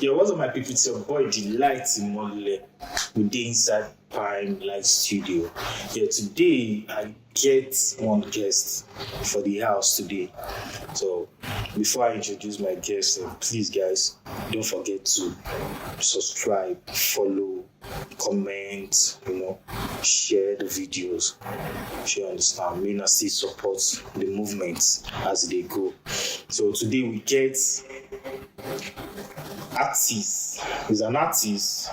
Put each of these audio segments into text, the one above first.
Yeah, what's up, my people? It's your boy Delite Imole with the Inside Prime Light Studio. Yeah, today I get one guest for the house today. So before I introduce my guest, please guys, don't forget to subscribe, follow, comment, share the videos. You understand? Me and still support the movements as they go. So today we get artist. He's an artist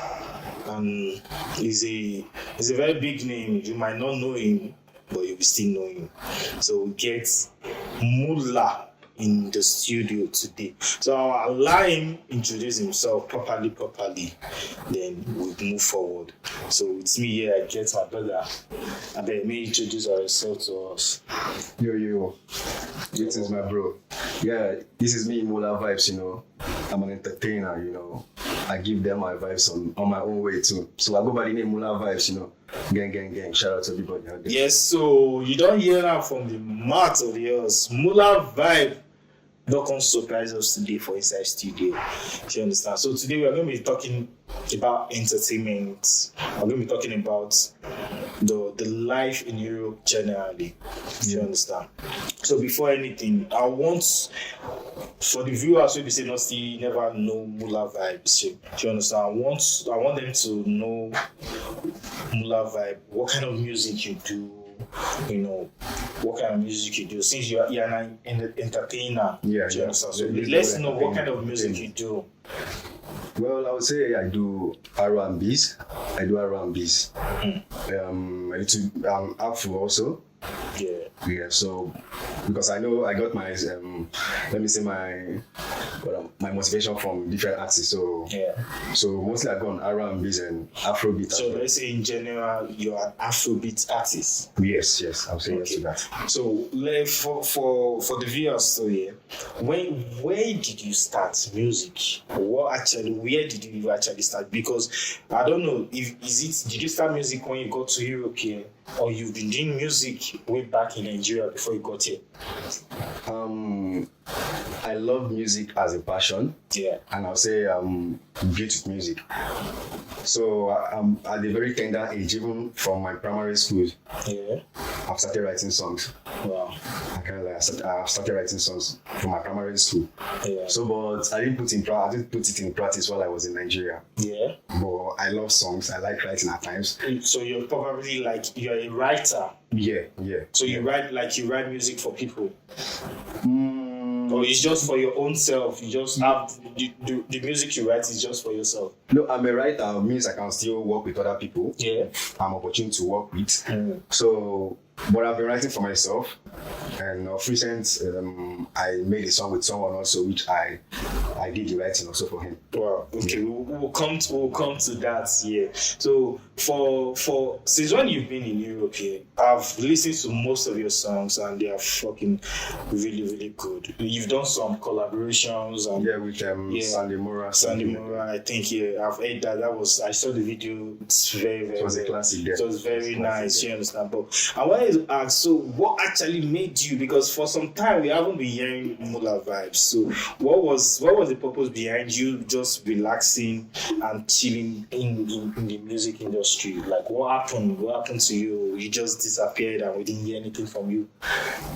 and he's a very big name. You might not know him, but you will still know him. So we get Mula in the studio today. So I'll allow him introduce himself properly, then we'll move forward. So it's me here, I get my brother. And then me introduce ourselves to us. Yo, this is my bro. Yeah, this is me, Mula Vibes, I'm an entertainer, I give them my vibes on my own way too. So I go by the name Mula Vibes, Gang. Shout out to everybody out there. Yes, so you don't hear that from the mouth of the earth. Mula Vibe don't come surprise us today for Inside Studio. You understand? So today we're going to be talking about entertainment. We're going to be talking about the life in Europe generally. You understand? So before anything, I want, for the viewers who be saying not still never know Mula Vibes, you understand? I want them to know Mula Vibe, what kind of music you do, what kind of music you do. Since you're an entertainer, Yeah. So let's know what kind of music you do. Well, I would say I do R&Bs. I do Afro also. Yeah, so because I know I got my my motivation from different artists. So mostly I go on R&Bs and Afrobeat. So let's say in general you're an Afrobeat artist. Yes, I'll say yes to that. So for the viewers, so yeah, where did you start music? Where did you actually start? Because I don't know did you start music when you got to Europe here, or you've been doing music way back in Nigeria before you got here? I love music as a passion. Yeah. And I'll say I'm great with music. So I'm at a very tender age, even from my primary school. Yeah. I've started writing songs. Wow. I've started writing songs from my primary school. Yeah. So, but I didn't put it in practice while I was in Nigeria. Yeah. But I love songs. I like writing at times. So you're probably you're a writer. Yeah. So you write music for people. Or it's just for your own self. You just have the music you write is just for yourself. No, I'm a writer. It means I can still work with other people. Yeah. I'm opportunity to work with. So, but I've been writing for myself. And of recent, I made a song with someone also, which I did the writing also for him. Wow. Okay, we'll come to that. Yeah. So for since when you've been in Europe here, I've listened to most of your songs and they are fucking really good. You've done some collaborations and with Sandy Mura. I think I've heard that. I saw the video. It's very It was a classic. It was very nice. You understand? But I wanted to ask, so what actually made you? Because for some time we haven't been hearing Mula Vibes. So what was the purpose behind you just relaxing and chilling in the music industry? Like what happened? What happened to you? You just disappeared and we didn't hear anything from you.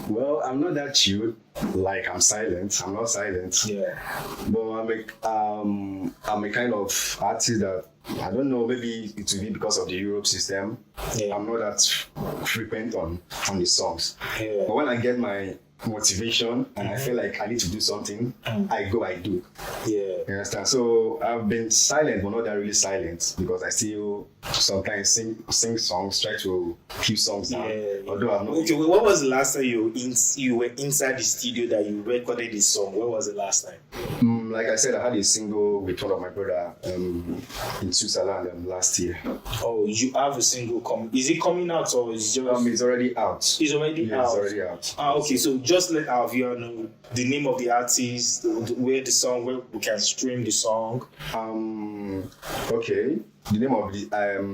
Well, I'm not that chill. Like I'm silent. I'm not silent. Yeah. But I'm a kind of artist that I don't know. Maybe it will be because of the Europe system. Yeah. I'm not that frequent on the songs. Yeah. But when I get my motivation and I feel like I need to do something, I do. Yeah. You understand? So I've been silent, but not that really silent, because I still sometimes sing songs, try to keep songs down. Although I'm not. Okay, well, what was the last time you were inside the studio that you recorded this song? When was the last time? Like I said, I had a single with one of my brother in Switzerland last year. Oh, you have a single Is it coming out or is it just? It's already out. It's already out. It's already out. Okay, so just let our viewer know the name of the artist, where we can stream the song. Okay. the name of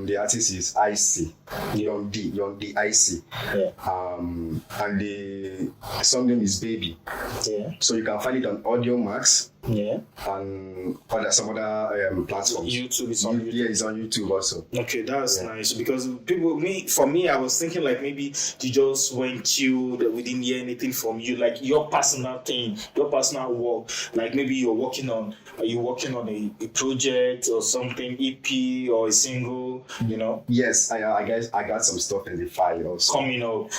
the artist is IC. Young D IC. Yeah. And the song name is Baby. Yeah. So you can find it on Audio Max. Yeah. And some other platforms. YouTube is on YouTube. Yeah, it's on YouTube also. Okay, that's nice because for me, I was thinking like maybe you just went chilled, we didn't hear anything from you, like your personal thing, your personal work. Like maybe you're working on a project or something, EP or a single, you know? Yes, I guess I got some stuff in the file also. Coming up.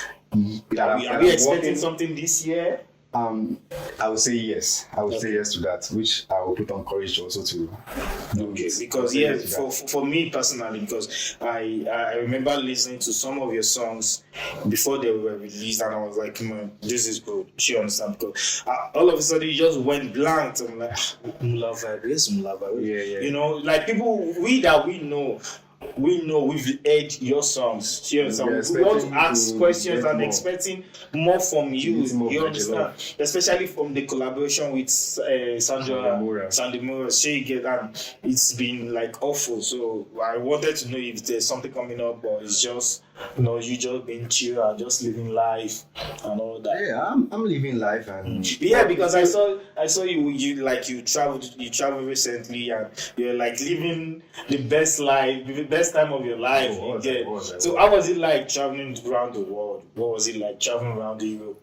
Are we expecting something this year? I would say yes. I would say yes to that, which I will put on courage also to do. Okay, because for me personally, because I remember listening to some of your songs before they were released, and I was like, man, this is good. She understand because all of a sudden you just went blank. I'm like, Mula Vibe, yes, Mula Vibe. Yeah. You know, like people we know. We've heard your songs. You understand? We want to ask questions and expecting more from you. You understand? Especially from the collaboration with Sandra Mura. She get and it's been like awful. So I wanted to know if there's something coming up, or it's just you just being chill and just living life and all that. Yeah, I'm living life and because I saw you traveled recently and you're like living the best life, the best time of your life. So how was it like traveling around the world? What was it like traveling around Europe?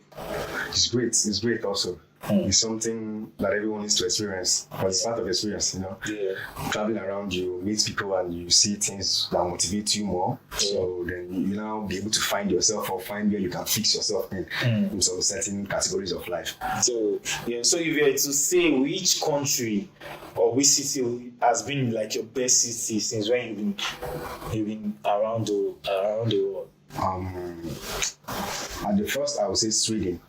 It's great also. It's something that everyone needs to experience, because it's part of experience, you know. Yeah. Traveling around, you meet people and you see things that motivate you more. So then you now be able to find yourself or find where you can fix yourself in some certain categories of life. So if you were to say which country or which city has been like your best city since when you've been around the world? At the first, I would say Sweden.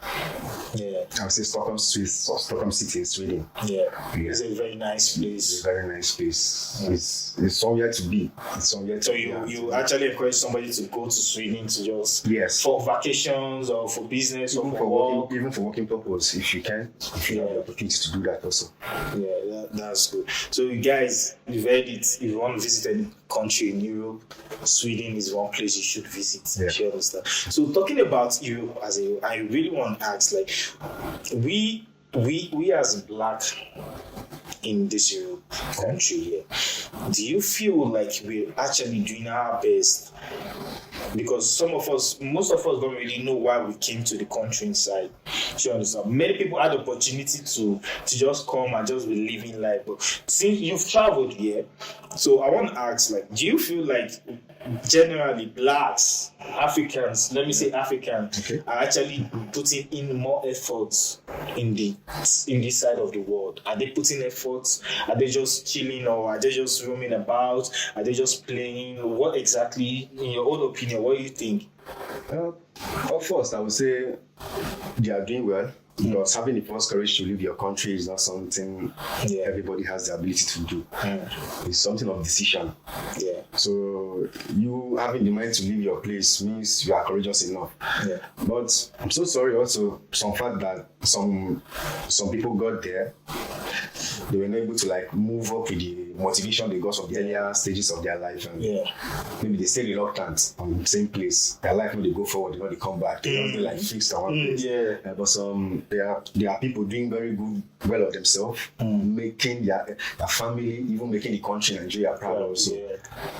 Yeah. I would say Stockholm City in Sweden. Yeah. It's a very nice place. It's a very nice place. It's somewhere to be. So you actually encourage somebody to go to Sweden to just for vacations or for business or for work. Even for working purpose, if you have the opportunity to do that also. Yeah, that's good. So you guys, you've heard it. If you want to visit any country in Europe, Sweden is one place you should visit. Yeah. You understand? So talking about Europe I really want to ask, like, we as Black in this Europe country here, do you feel like we're actually doing our best? Because most of us don't really know why we came to the country inside. You understand? Many people had the opportunity to just come and just be living life. But since you've traveled here, so I want to ask, like, do you feel like generally Blacks, Africans, let me say Africans, are actually putting in more efforts in this side of the world? Are they putting efforts? Are they just chilling, or are they just roaming about? Are they just playing? What exactly, in your own opinion, what do you think? First, I would say they are doing well. Because having the first courage to leave your country is not something everybody has the ability to do. It's something of decision. Yeah. So you having the mind to leave your place means you are courageous enough. Yeah. But I'm so sorry also some fact that some people got there. They were not able to like move up with the motivation they got from the earlier stages of their life, and maybe they stay reluctant on the same place. Their life when they go forward, they come back. They don't like fixed on one place. But there are people doing very well of themselves, making their family, even making the country Nigeria proud also.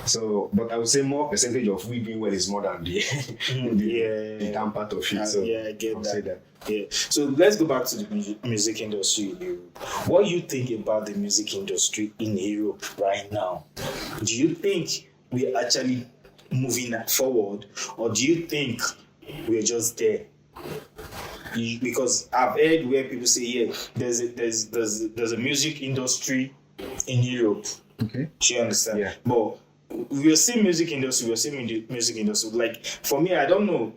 So, but I would say more percentage of we doing well is more than the down part of it. So I get that. Say that. Yeah. So let's go back to the music industry in Europe. What do you think about the music industry in Europe right now? Do you think we're actually moving forward, or do you think we're just there? Because I've heard where people say, there's a music industry in Europe. Okay. Do you understand? Yeah. But we're seeing music industry. Like, for me, I don't know.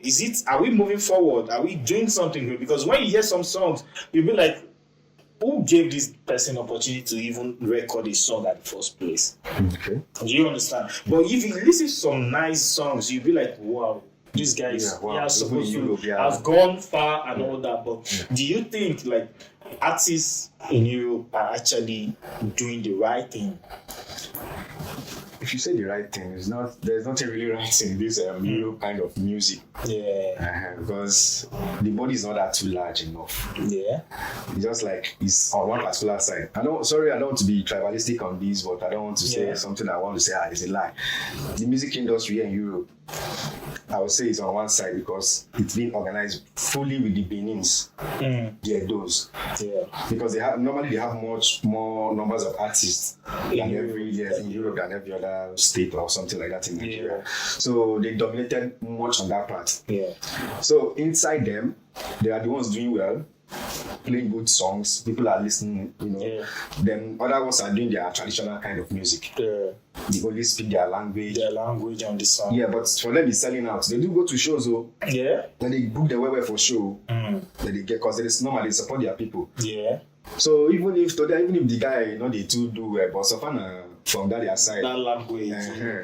Are we moving forward? Are we doing something good? Because when you hear some songs, you'll be like, who gave this person opportunity to even record a song at the first place? Okay. Do you understand? But if you listen to some nice songs, you'll be like, wow, these guys are supposed to have gone far and all that. But do you think like artists in Europe are actually doing the right thing? if you say the right thing, there's nothing really right in this Euro kind of music. Yeah. Because the body is not that too large enough. Yeah. It's just like it's on one particular side. I don't want to be tribalistic on this, but I don't want to say something I want to say is a lie. The music industry here in Europe, I would say it's on one side because it's been organized fully with the Benins, the Edos. Yeah. Because they have much more numbers of artists than every year in Europe than every other state or something like that in Nigeria. Yeah. So they dominated much on that part. Yeah. So inside them, they are the ones doing well, playing good songs. People are listening, Yeah. Then other ones are doing their traditional kind of music. Yeah. They only speak their language. Their language on the song. Yeah, but for them, it's selling out. They do go to shows, though. Yeah. Then they book the web for show. Then they get, because it's normally they support their people. Yeah. So even if the guy, they too do well, but so far from that side, That language.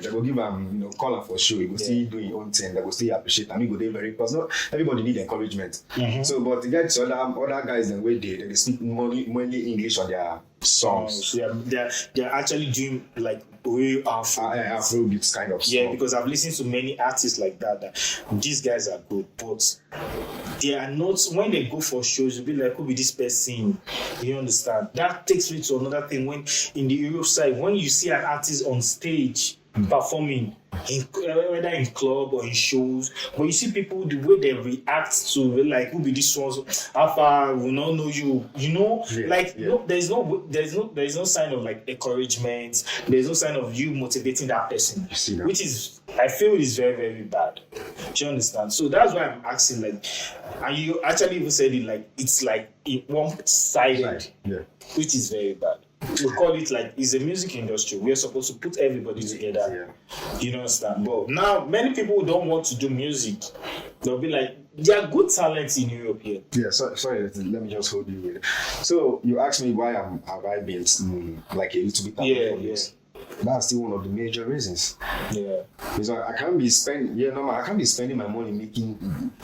they will give him, call him for show. He will still do his own thing. They will still appreciate. I mean, go there very because not everybody need encouragement. So, but the guys, other guys, then wait they speak mainly English on their songs. They're actually doing like real Afrobeats kind of yeah, song. because I've listened to many artists like that these guys are good, but they are not. When they go for shows, you'll be like, who be this person? You understand? That takes me to another thing. When in the Europe side, when you see an artist on stage performing, whether in club or in shows, but you see people the way they react to like who be this ones, how far will not know you, No, there's no sign of like encouragement. There's no sign of you motivating that person, which is I feel is very, very bad. Do you understand? So that's why I'm asking, like, and you actually even said it like it's like one-sided, which is very bad. We call it like it's a music industry. We are supposed to put everybody together. You understand? But now many people who don't want to do music. They'll be like, there are good talents in Europe here. Yeah, sorry, let me just hold you with it. So you asked me why have I been like a little bit for this. That's still one of the major reasons. Yeah. Because I can't be spending my money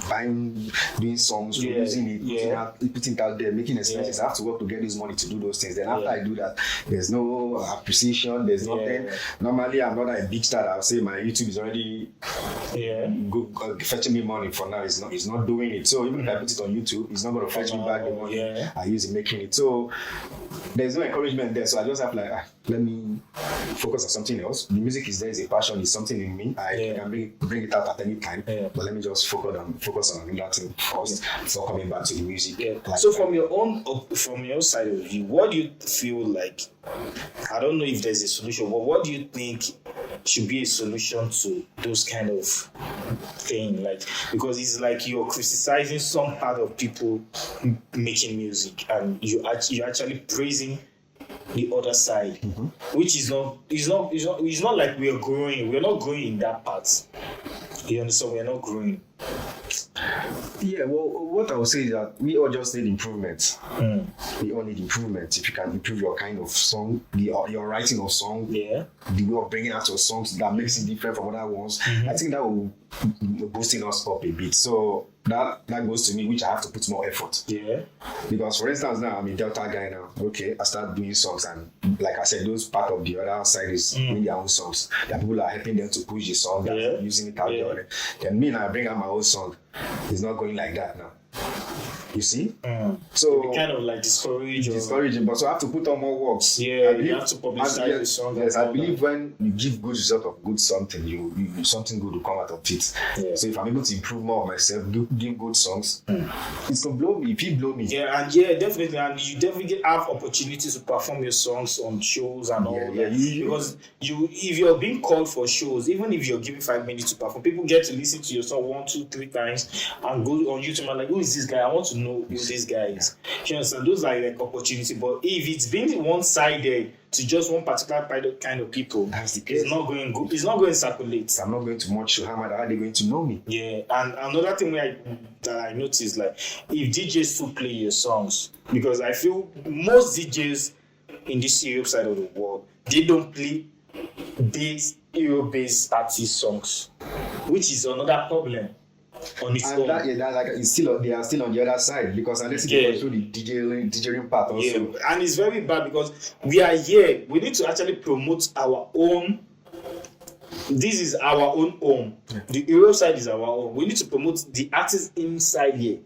buying, doing songs, producing it, putting it out there, making expenses. I have to work to get this money to do those things. Then after I do that, there's no appreciation, there's nothing. Normally, I'm not a big star. I'll say my YouTube is already fetching me money for now. It's not doing it. So even if I put it on YouTube, it's not going to fetch me back the money I use in making it. So there's no encouragement there. So I just have let me focus on something else. The music is there, is a passion, is something in me. I can bring it out at any time. But let me just focus on another thing first before coming back to the music. So from your side of view, what do you feel like? I don't know if there's a solution, but what do you think should be a solution to those kind of thing? Like, because it's like you're criticizing some part of people making music, and you're actually praising the other side, which is not like we are growing. We're not growing in that part. You understand? We're not growing. Yeah, well, what I would say is that we all just need improvement. We all need improvement. If you can improve your kind of song, your writing of song, the way of bringing out your songs that makes it different from other ones, I think that will boosting us up a bit. So that goes to me, which I have to put more effort. Yeah. Because for instance, now I'm a Delta guy now. Okay, I start doing songs, and like I said, those part of the other side is doing their own songs. The people are helping them to push the song, they're using it out there. Then me, now I bring out my own song. It's not going like that now. You see? So kind of like discouraging, but so I have to put on more works. Yeah, you have to publicize the song. Yes, I believe when you give good result of good something, you something good will come out of it. Yeah. So if I'm able to improve more of myself, give good songs, it's gonna blow me. If it blow me. Yeah, definitely, and you definitely have opportunities to perform your songs on shows and all that. Because if you're being called for shows, even if you're given 5 minutes to perform, people get to listen to your song 1, 2, 3 times and go on YouTube and like, who is this guy? I want to know who this guy is. You understand? Those are like opportunity. But if it's been one-sided to just one particular kind of people, that's the case. It's not going good. It's not going to circulate. I'm not going to much show. How are they going to know me? Yeah, and another thing that I noticed, like, if DJs still play your songs, because I feel most DJs in this Europe side of the world, they don't play Euro-based artist songs, which is another problem. On its own. They are still on the other side, because unless you go through the DJing part also. Yeah, and it's very bad because we are here. We need to actually promote our own this is our own home. The Europe side is our own. We need to promote the artists inside here.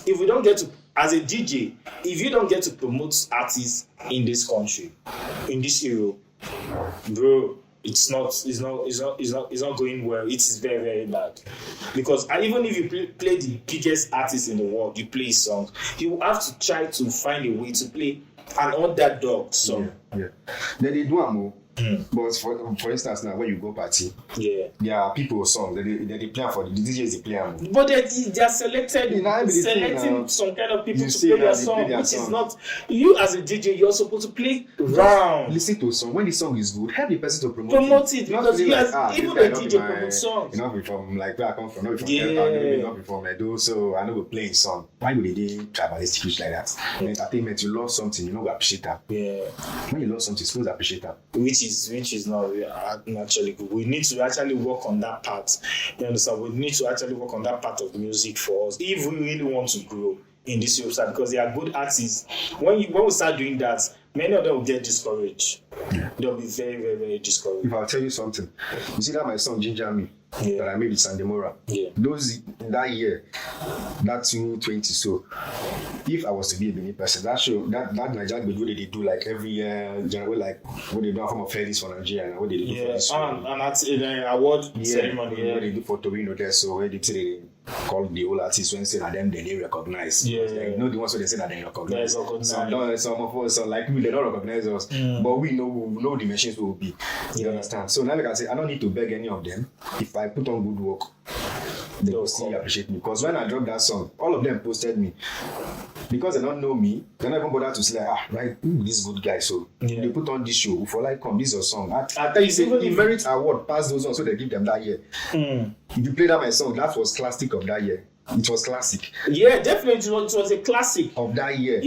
If we don't get to, as a DJ, if you don't get to promote artists in this country, in this Europe, bro, it's not going well. It is very, very bad. Because even if you play the biggest artist in the world, you play songs, you have to try to find a way to play an underdog song. Yeah. Then they do more. But for instance, now when you go party, there are people songs that they play for the DJs they play them. But they are selecting some kind of people to play their song, which is not you as a DJ. You're supposed to play round. Listen to a song when the song is good. Help the person to promote it because you even the DJ promotes songs. Not be from like where I come from, not be from not be from Edo, so I know go play a song. Why would they tribalistic huge like that? In entertainment, you love something, you know go appreciate that. Yeah. When you love something, you're supposed to appreciate that. Which is not actually good. We need to actually work on that part. You understand? We need to actually work on that part of music for us if we really want to grow in this website, because they are good artists. When we start doing that, many of them will get discouraged. They'll be very, very, very discouraged. If I'll tell you something, you see that my song Ginger Me that I made with Sandemora. Those that year, that 2020. So if I was to be a Benin person, that show that Nigeria video they do like every year, like what they do from a fair for Nigeria and what they do for this and that's an award ceremony. What they do for Torino there, so where they call the old artists when say that them they recognize. Like, the ones who they say that they recognize. Some of us like we they don't recognize us, but we know the machines will be. You understand? So now like I say, I don't need to beg any of them. If I put on good work, they will still appreciate me. Because when I dropped that song, all of them posted me. Because they don't know me, they don't even bother to say like, this good guy. So they put on this show for like come, this is your song. I tell you, even the merit award passed those ones, so they give them that year. If you play that my song, that was classic of that year. It was classic. Yeah, definitely. It was a classic of that year.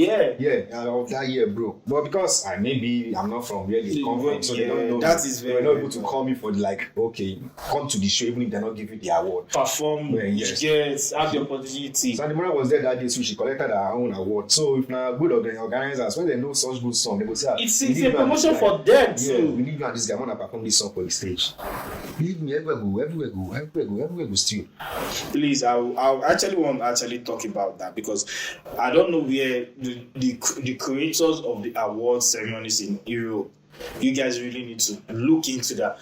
Of that year, bro. But because I'm not from where they come from, so they don't know. That is very. They're not able to call me for like, okay, come to the show even if they're not giving the award. Perform, yes, have the opportunity. So Sandemora was there that day, so she collected her own award. So if now good organizers, when they know such good song, they go say, it's a promotion for them too. Yeah, we need you and this guy wanna perform this song for the stage. Believe me, everywhere go still. Please, I actually want to talk about that because I don't know where the creators of the award ceremonies in Europe, you guys really need to look into that.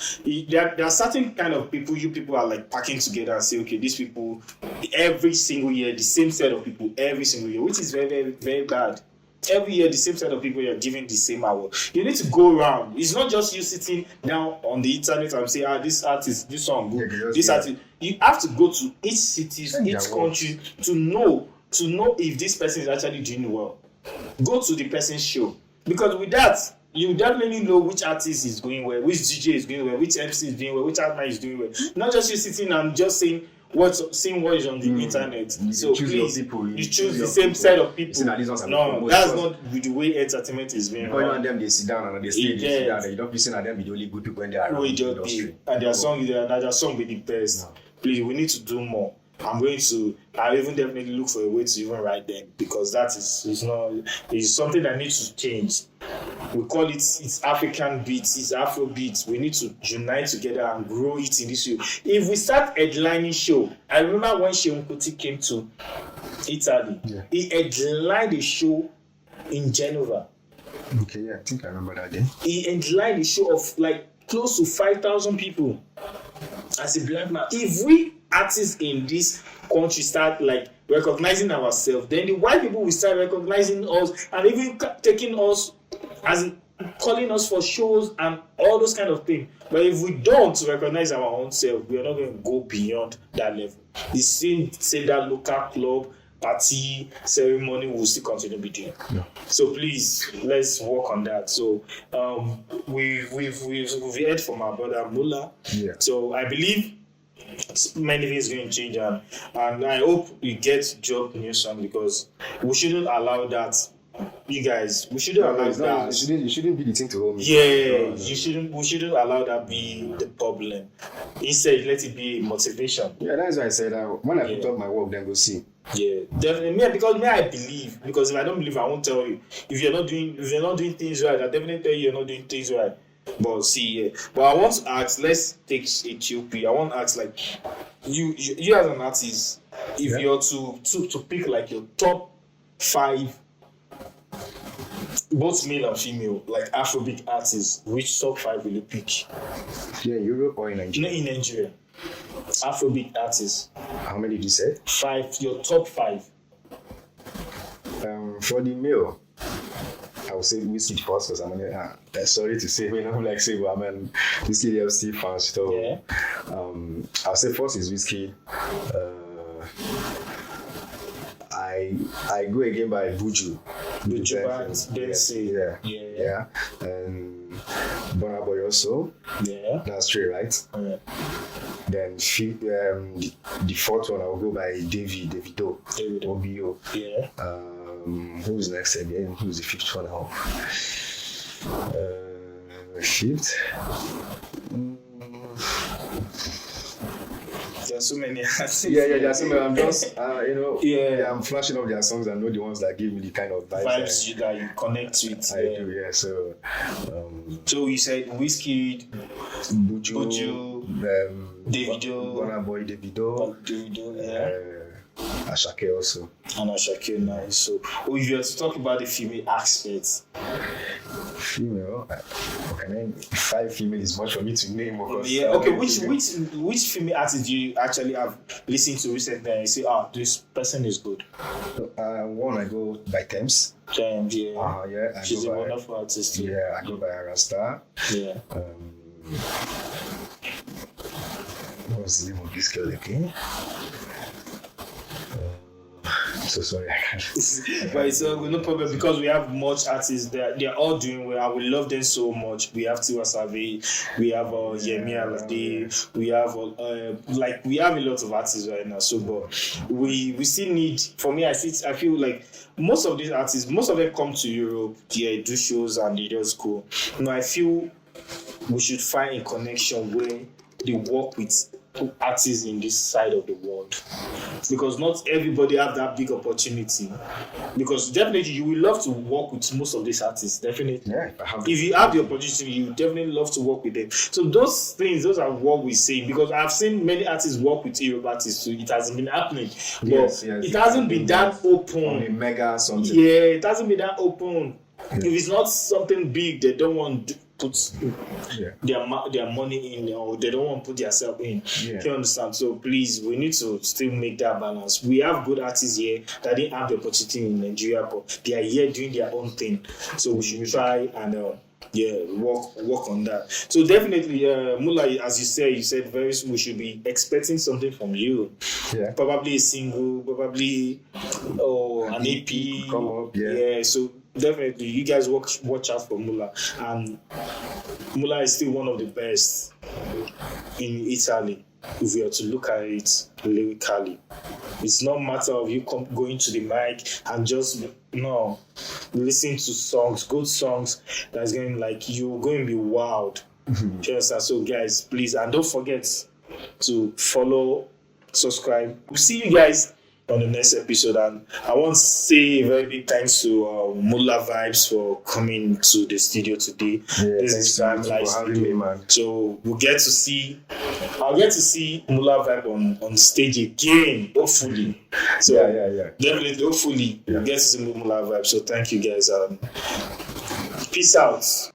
There are certain kind of people you people are like packing together and say, okay, these people every single year, the same set of people every single year, which is very, very, very bad. Every year, the same set of people you're giving the same award. You need to go around. It's not just you sitting down on the internet and say, this artist, this song good, this artist. You have to go to each city, each country to know if this person is actually doing well. Go to the person's show. Because with that, you definitely know which artist is going well, which DJ is going well, which MC is doing well, which artist is doing well. Not just you sitting and just saying what is on the internet. So please, you choose the same set of people. No, that's not the way entertainment is being run. When them they sit down and they stay, sit down. You don't be saying that them the only good people when they are around the industry. And their song be the best. No. Please, we need to do more. I even definitely look for a way to even write them because that is something that needs to change. We call it's African beats, it's Afro beats. We need to unite together and grow it in this show. If we start headlining show, I remember when Seun Kuti came to Italy, he headlined a show in Genova. Okay, yeah, I think I remember that day. He headlined a show of like close to 5,000 people as a black man. If we artists in this country start like recognizing ourselves, then the white people will start recognizing us and even taking us as calling us for shows and all those kind of things. But if we don't recognize our own self, we are not going to go beyond that level. The same say that local club party ceremony will still continue to be doing. So please let's work on that. So we've heard from our brother Mula. So I believe many things going to change and I hope we get job new song because we shouldn't allow that. You guys, we shouldn't allow that. It shouldn't be the thing to hold me. We shouldn't allow that be the problem. Instead, let it be motivation. Yeah, that's why I said that when I put up my work, then go see. Yeah, definitely. Because I believe. Because if I don't believe, I won't tell you. If you're not doing things right, I definitely tell you you're not doing things right. But see, yeah. But I want to ask. Let's take Ethiopia. I want to ask, like, you as an artist, if you're to pick like your top 5, both male and female, like Afrobeat artists, which top 5 will you pick? Yeah, in Europe or in Nigeria? No, in Nigeria. Afrobeat artists. How many did you say? 5. Your top 5. For the male, I would say Whiskey first because I'm sorry to say, but I'm Whiskey LC fan. So Yeah. I'll say first is Whiskey. I go again by Buju. Yeah. And Burna Boy also. Yeah. That's 3, right? Yeah. Then the 4th one I'll go by Davido. OBO. Yeah. Who's next again? Who's the 5th one now? 5th? There are so many artists. Yeah, there are so many. I'm just, I'm flashing up their songs. I know the ones that give me the kind of vibes that you connect with. I do, yeah. So, so you said Whiskey, Buju, Davido, Burna Boy, Davido, Ashake also. And Ashake, nice. So, if you were to talk about the female aspects, female, okay, 5 female is much for me to name. Yeah. Okay. Which female artist do you actually have listened to recently and you say, this person is good? One I go by Thames. Thames, yeah. Yeah. She's a wonderful artist. Yeah, I go by Arasta. Yeah. What's the name of this girl again? So sorry, I can't. But it's no problem because we have much artists. They're all doing well. I would love them so much. We have Tiwa Savage, we have Yemi Alade, we have we have a lot of artists right now. So, but we still need. For me, I feel like most of these artists, most of them come to Europe. They do shows and they just go. I feel we should find a connection where they work with artists in this side of the world, because not everybody have that big opportunity. Because definitely you will love to work with most of these artists, definitely. Yeah, if you have the opportunity, you definitely love to work with them. So those are what we say, because I've seen many artists work with Europe artists, so it hasn't been happening. But it hasn't been that open. On a mega something. Yeah, it hasn't been that open. Yeah. If it's not something big, they don't want to put their money in, or they don't want to put themselves in. Yeah. You understand? So please, we need to still make that balance. We have good artists here that didn't have the opportunity in Nigeria, but they are here doing their own thing. So we should try and work on that. So definitely, Mula, as you said very soon we should be expecting something from you. Yeah. Probably a single, probably an EP. Come up, yeah. So definitely, you guys watch out for Mula. And Mula is still one of the best in Italy. If we are to look at it lyrically, it's not a matter of you going to the mic and just listen to songs, good songs that's going you're going to be wowed. Mm-hmm. So guys, please, and don't forget to follow, subscribe. We'll see you guys on the next episode, and I want to say a very big thanks to Mula Vibez for coming to the studio today. This is time live studio, man. So I'll get to see Mula Vibez on stage again, hopefully. So definitely, hopefully, we'll get to see Mula Vibez. So thank you guys. Peace out.